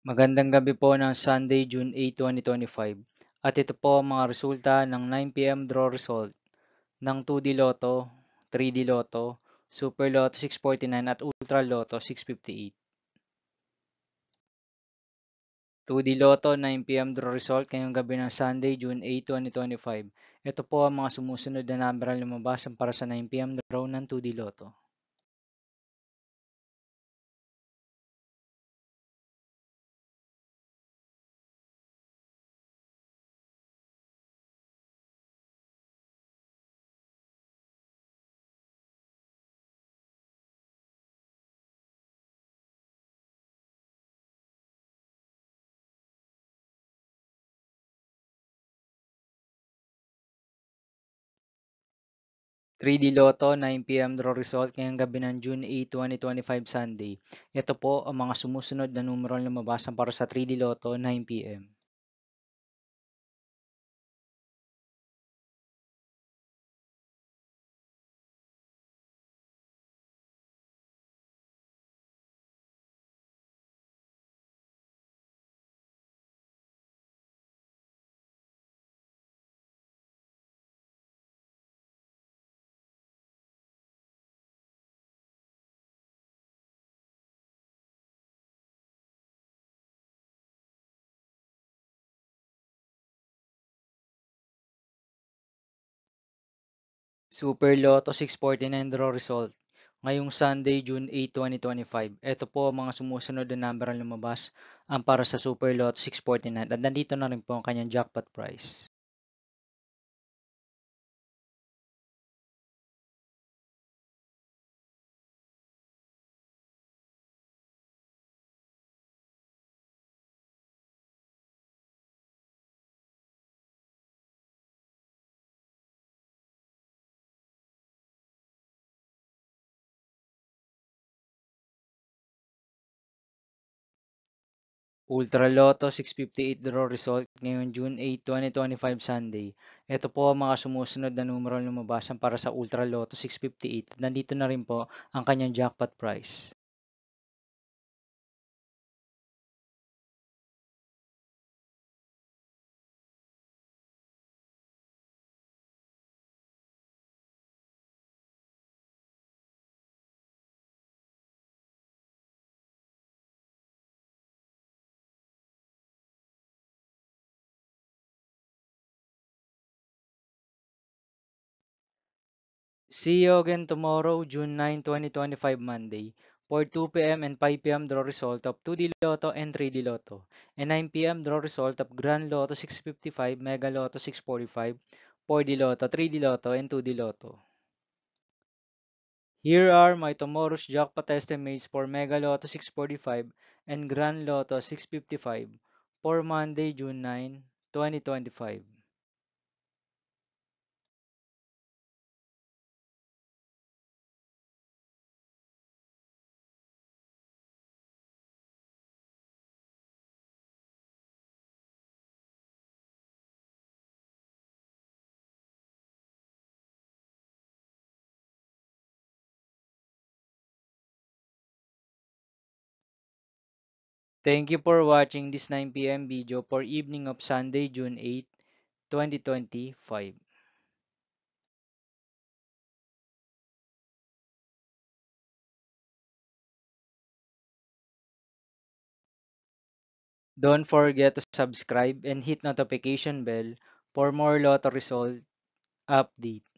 Magandang gabi po ng Sunday, June 8, 2025. At ito po ang mga resulta ng 9 p.m. draw result ng 2D Lotto, 3D Lotto, Super Lotto 649 at Ultra Lotto 658. 2D Lotto 9 p.m. draw result ngayong gabi ng Sunday, June 8, 2025. Ito po ang mga sumusunod na number na lumabas para sa 9 p.m. draw ng 2D Lotto. 3D Lotto 9 p.m. draw result ngayong gabi ng June 8, 2025 Sunday. Ito po ang mga sumusunod na numero na lumabas para sa 3D Lotto 9 p.m. 'Super Lotto 649 draw result ngayong Sunday, June 8, 2025. Ito po ang mga sumusunod na number ang lumabas para sa Super Lotto 649 at nandito na rin po ang kanyang jackpot price. Ultra Lotto 658 draw result ngayong June 8, 2025 Sunday. Ito po ang mga sumusunod na numero ang lumabas para sa Ultra Lotto 658 at nandito na rin po ang kanyang jackpot price. See you again tomorrow, June 9, 2025 Monday, for 2 p.m. and 5 p.m. draw result of 2D Lotto and 3D Lotto, and 9 p.m. draw result of Grand Lotto 655, Mega Lotto 645, 4D Lotto, 3D Lotto, and 2D Lotto. Here are my tomorrow's jackpot estimates for Mega Lotto 645 and Grand Lotto 655 for Monday, June 9, 2025. Thank you for watching this 9 p.m. video for evening of Sunday, June 8, 2025. Don't forget to subscribe and hit notification bell for more lotto result update.